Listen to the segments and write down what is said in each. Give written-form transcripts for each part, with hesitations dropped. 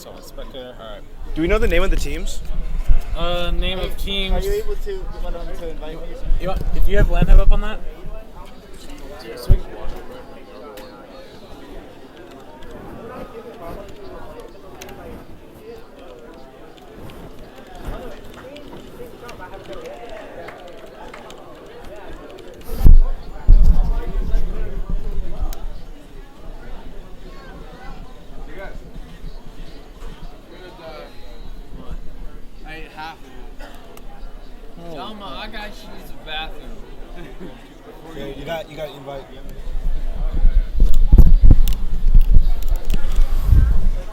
So spectator. All right. Do we know the name of the teams? Name of teams. Are you able to want them to invite me? Do you have Lanfest up on that? Sweet. I ate half of it. Delma, I got to use the bathroom. Yeah, you got to invite.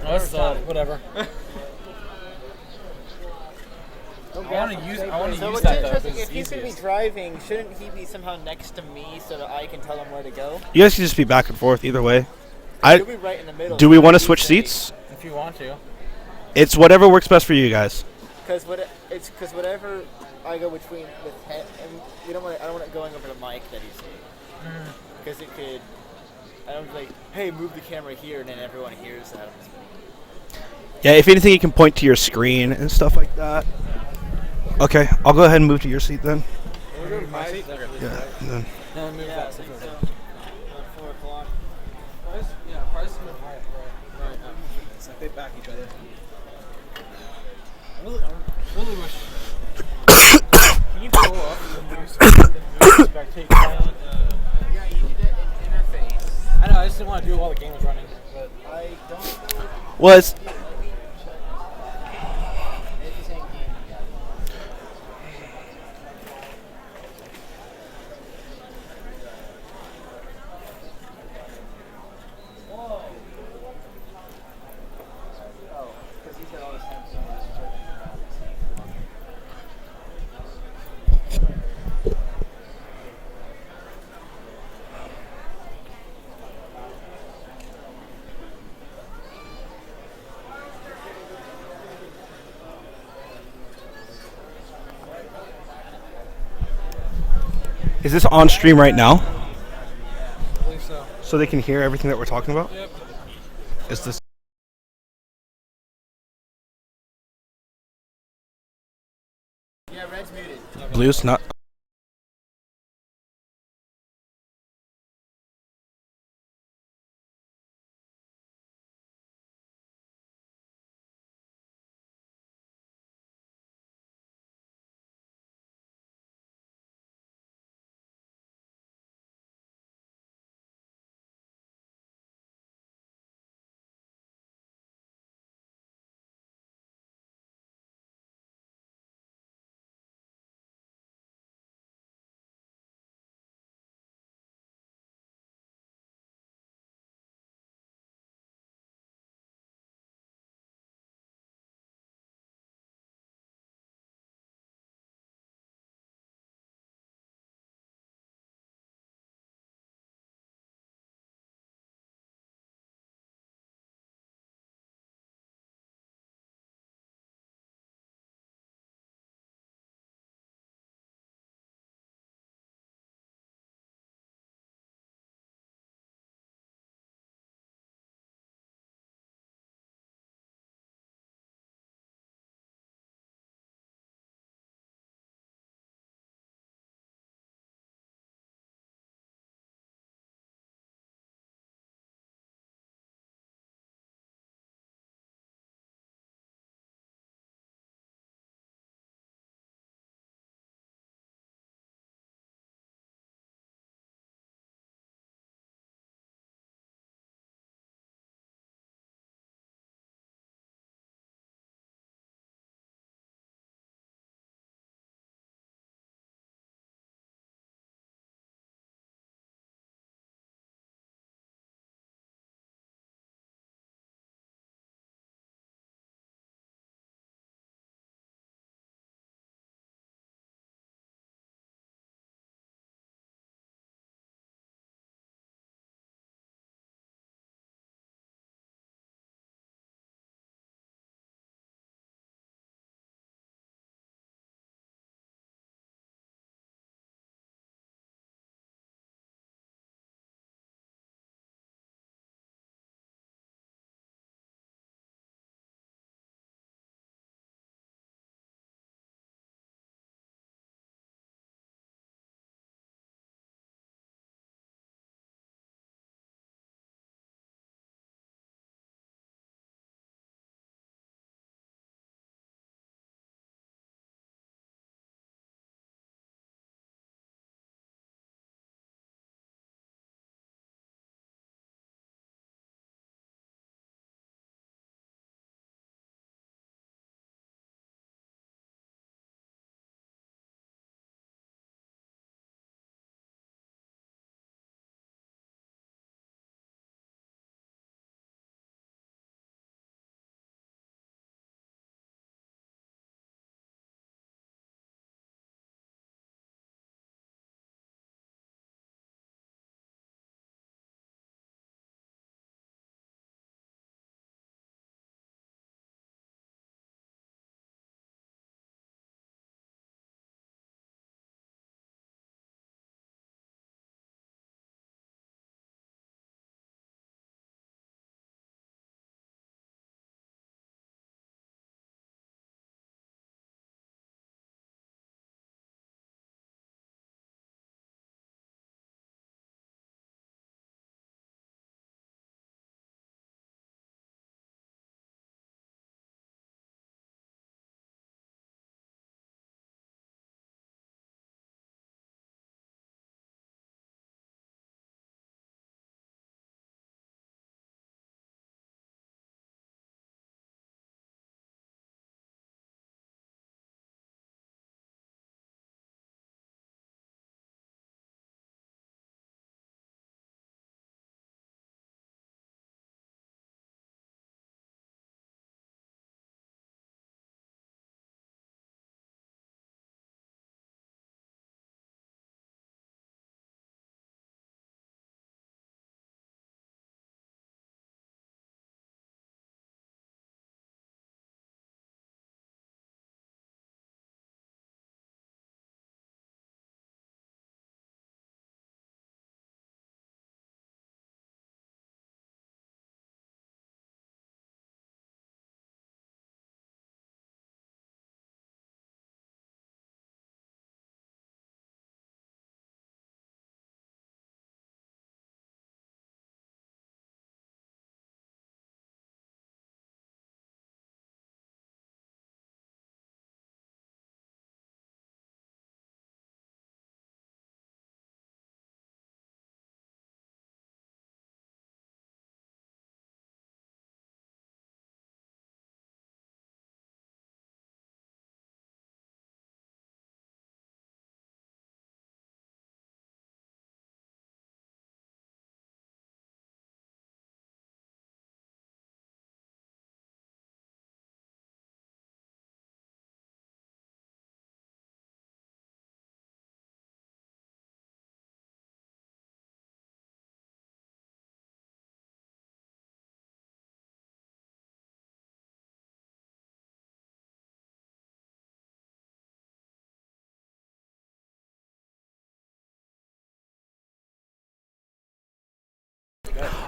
That's whatever. I want to use So what's that though. interesting, 'Cause if he's going to be driving, shouldn't he be somehow next to me so that I can tell him where to go? You guys can just be back and forth either way. He'll be right in the middle. Do we want to switch seats? If you want to. It's whatever works best for you guys. Because whatever I go between with him, and I don't want it going over the mic that he's saying. Because it could, I don't like, hey, move the camera here, and then everyone hears that. Yeah, if anything, you can point to your screen and stuff like that. Okay, I'll go ahead and move to your seat then. My seat? Okay. Yeah. And then. No, move that. So 4 o'clock. Yeah, prices are right. It's like they back each other. I really wish. Can you pull up and spectate? Yeah, you need it in interface. I know. I just didn't want to do it while the game was running. But I don't know. Well, it's. Is this on stream right now? I believe so. So they can hear everything that we're talking about? Yep. Is this. Yeah, red's muted. Blue's not.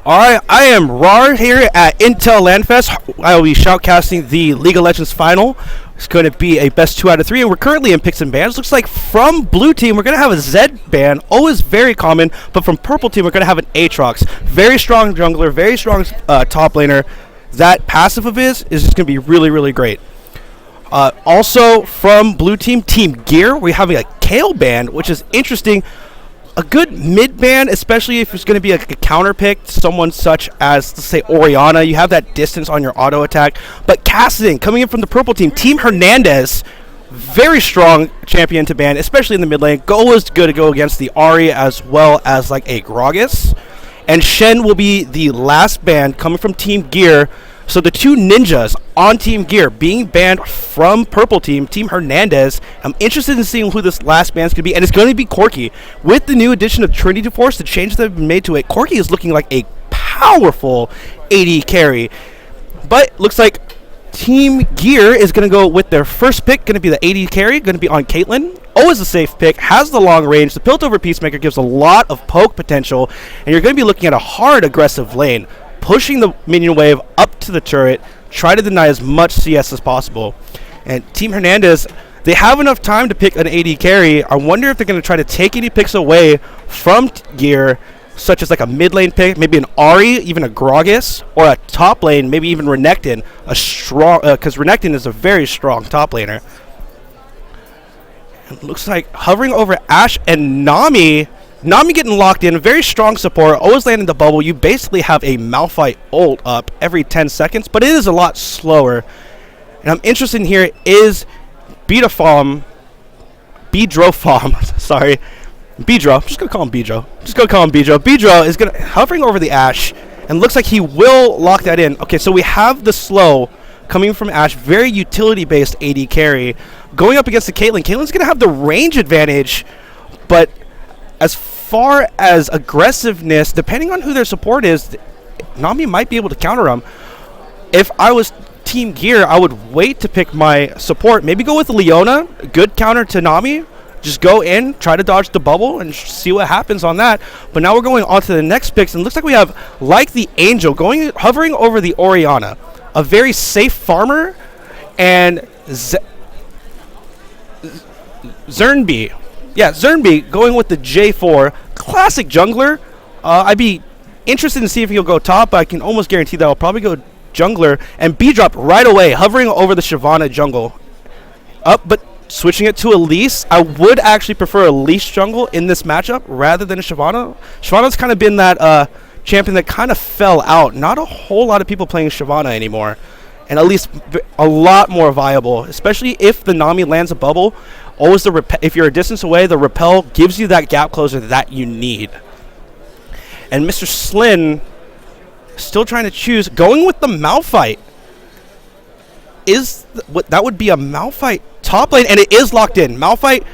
All right, I am Rar here at Intel Lanfest. I will be shoutcasting the League of Legends final. It's going to be a best 2 out of 3, and we're currently in picks and bans. Looks like from blue team, we're going to have a Zed ban, always very common, but from purple team, we're going to have an Aatrox. Very strong jungler, very strong top laner. That passive of his is just going to be really, really great. Also from blue team, Team Gear, we're having a Kale ban, which is interesting. A good mid ban, especially if it's going to be a counter pick, someone such as, let's say, Orianna. You have that distance on your auto attack. But Cassidin, coming in from the purple team, Team Hernandez, very strong champion to ban, especially in the mid lane. Always good to go against the Ahri as well as like a Gragas. And Shen will be the last ban coming from Team Gear. So the two ninjas on Team Gear being banned from purple team, Team Hernandez. I'm interested in seeing who this last band's going to be, and it's going to be Corki. With the new addition of Trinity Force, the changes that have been made to it, Corki is looking like a powerful AD carry. But looks like Team Gear is going to go with their first pick, going to be the AD carry, going to be on Caitlyn. Always a safe pick, has the long range. The Piltover Peacemaker gives a lot of poke potential, and you're going to be looking at a hard aggressive lane. Pushing the minion wave up to the turret, try to deny as much CS as possible. And Team Hernandez, they have enough time to pick an AD carry. I wonder if they're going to try to take any picks away from Gear, such as like a mid lane pick, maybe an Ahri, even a Gragas, or a top lane, maybe even Renekton, a strong, because Renekton is a very strong top laner. It looks like hovering over Ashe and Nami. Nami getting locked in, very strong support, always landing the bubble. You basically have a Malphite ult up every 10 seconds, but it is a lot slower. And I'm interested in here is Beedrofom, sorry, Beedro. I'm just going to call him Beedro. Beedro is hovering over the Ashe, and looks like he will lock that in. Okay, so we have the slow coming from Ashe, very utility-based AD carry. Going up against the Caitlyn. Caitlyn's going to have the range advantage, but as far as aggressiveness, depending on who their support is, Nami might be able to counter them. If I was Team Gear, I would wait to pick my support. Maybe go with Leona, good counter to Nami. Just go in, try to dodge the bubble, and see what happens on that. But now we're going on to the next picks, and it looks like we have, like the Angel, hovering over the Orianna. A very safe farmer, and Zernby. Yeah, Zernby going with the J4. Classic jungler. I'd be interested to see if he'll go top, but I can almost guarantee that I'll probably go jungler. And B-drop right away, hovering over the Shyvana jungle. Up, but switching it to Elise. I would actually prefer Elise jungle in this matchup rather than a Shyvana. Shyvana's kind of been that champion that kind of fell out. Not a whole lot of people playing Shyvana anymore. And at least a lot more viable, especially if the Nami lands a bubble. Always if you're a distance away, the repel gives you that gap closer that you need. And Mr. Slyn still trying to choose, going with the Malphite. That would be a Malphite top lane, and it is locked in. Malphite,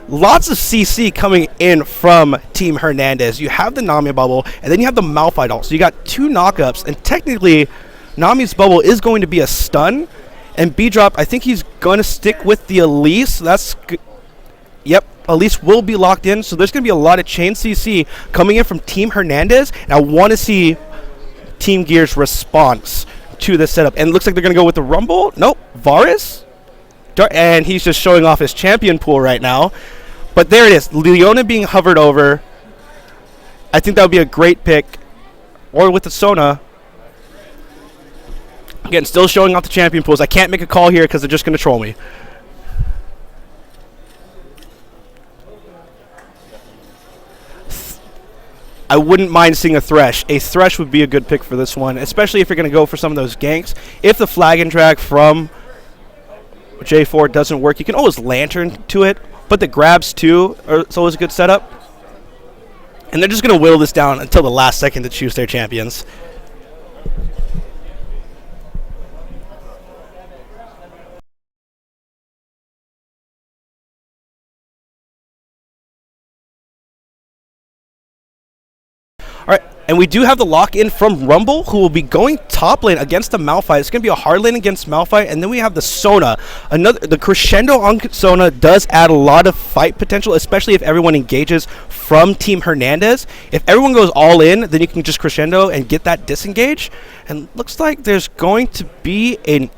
lots of CC coming in from Team Hernandez. You have the Nami bubble, and then you have the Malphite ult. So you got two knockups, and technically Nami's bubble is going to be a stun. And B-drop, I think he's going to stick with the Elise. Yep, Elise will be locked in. So there's going to be a lot of chain CC coming in from Team Hernandez. And I want to see Team Gear's response to this setup. And it looks like they're going to go with the Rumble. Nope, Varus. And he's just showing off his champion pool right now. But there it is, Leona being hovered over. I think that would be a great pick. Or with the Sona. Again, still showing off the champion pools. I can't make a call here because they're just going to troll me. I wouldn't mind seeing a Thresh. A Thresh would be a good pick for this one, especially if you're going to go for some of those ganks. If the flag and drag from J4 doesn't work, you can always Lantern to it, but the grabs too it's always a good setup. And they're just going to whittle this down until the last second to choose their champions. All right, And we do have the lock-in from Rumble, who will be going top lane against the Malphite. It's going to be a hard lane against Malphite. And then we have the Sona. The crescendo on Sona does add a lot of fight potential, especially if everyone engages from Team Hernandez. If everyone goes all in, then you can just crescendo and get that disengage. And looks like there's going to be an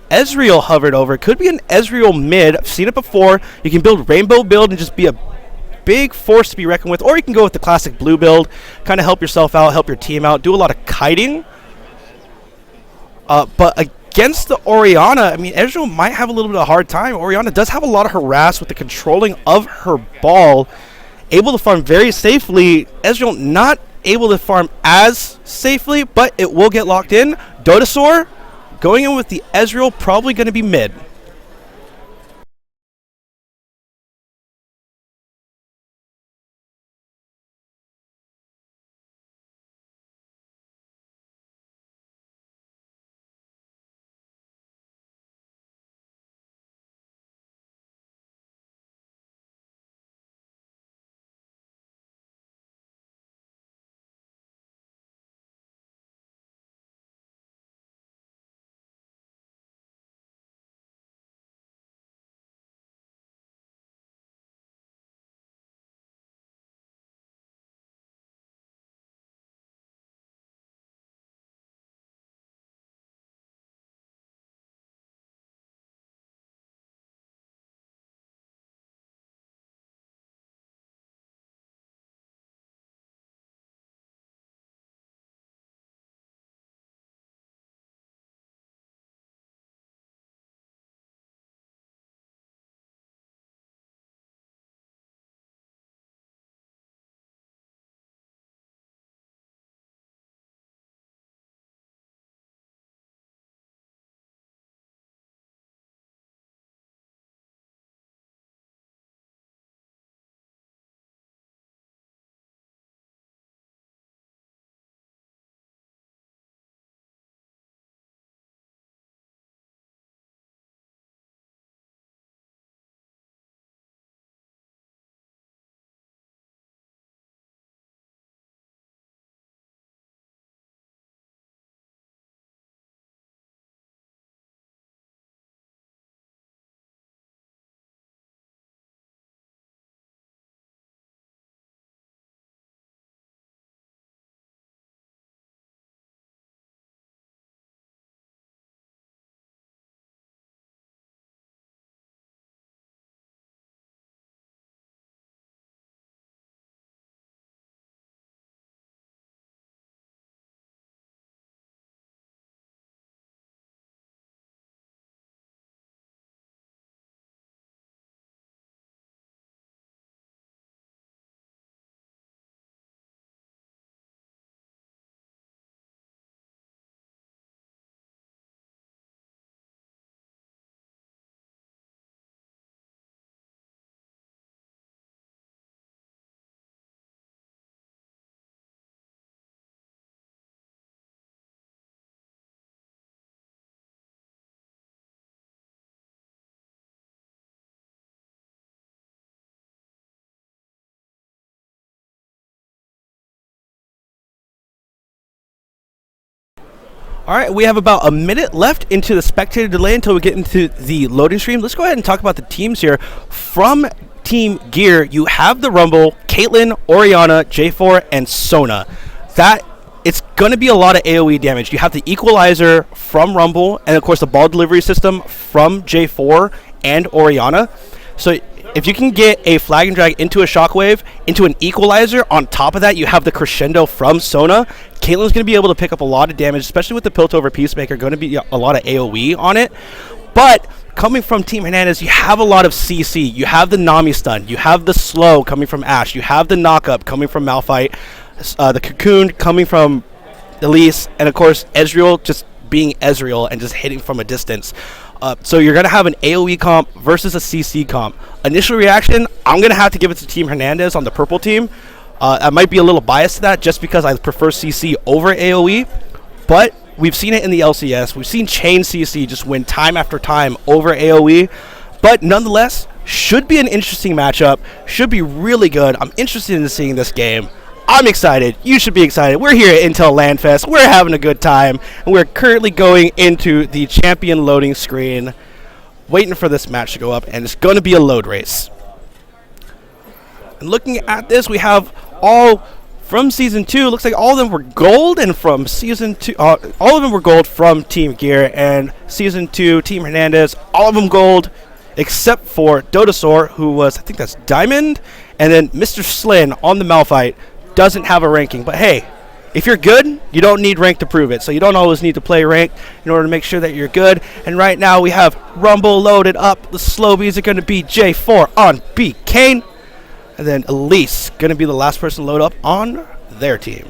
Ezreal hovered over. It could be an Ezreal mid. I've seen it before. You can build Rainbow build and just be a big force to be reckoned with, or you can go with the classic blue build, kind of help yourself out, help your team out, do a lot of kiting. But against the Orianna, I mean, Ezreal might have a little bit of a hard time. Orianna does have a lot of harass with the controlling of her ball, able to farm very safely. Ezreal not able to farm as safely, but it will get locked in. Dotasaur going in with the Ezreal, probably going to be mid. All right, we have about a minute left into the spectator delay until we get into the loading stream. Let's go ahead and talk about the teams here. From Team Gear, you have the Rumble, Caitlyn, Orianna, J4, and Sona. It's going to be a lot of AoE damage. You have the Equalizer from Rumble, and of course the ball delivery system from J4 and Orianna. So if you can get a flag and drag into a shockwave, into an Equalizer, on top of that you have the crescendo from Sona, Caitlyn's going to be able to pick up a lot of damage, especially with the Piltover Peacemaker, going to be a lot of AoE on it. But coming from Team Hernandez, you have a lot of CC. You have the Nami stun, you have the slow coming from Ashe, you have the knock-up coming from Malphite, the Cocoon coming from Elise, and of course Ezreal just being Ezreal and just hitting from a distance. So you're going to have an AoE comp versus a CC comp. Initial reaction, I'm going to have to give it to Team Hernandez on the purple team. I might be a little biased to that just because I prefer CC over AoE, but we've seen it in the LCS. We've seen Chain CC just win time after time over AoE, but nonetheless, should be an interesting matchup, should be really good. I'm interested in seeing this game. I'm excited. You should be excited. We're here at Intel Lanfest. We're having a good time. And we're currently going into the champion loading screen, waiting for this match to go up, and it's going to be a load race. And looking at this, we have all from Season 2. Looks like all of them were gold, and from Season 2, all of them were gold from Team Gear, and Season 2, Team Hernandez, all of them gold, except for Dodosaur, who was, I think that's Diamond, and then Mr. Slin on the Malphite doesn't have a ranking. But hey, if you're good, you don't need rank to prove it. So you don't always need to play rank in order to make sure that you're good. And right now we have Rumble loaded up. The Slobies are going to be J4 on Bakane. And then Elise going to be the last person to load up on their team.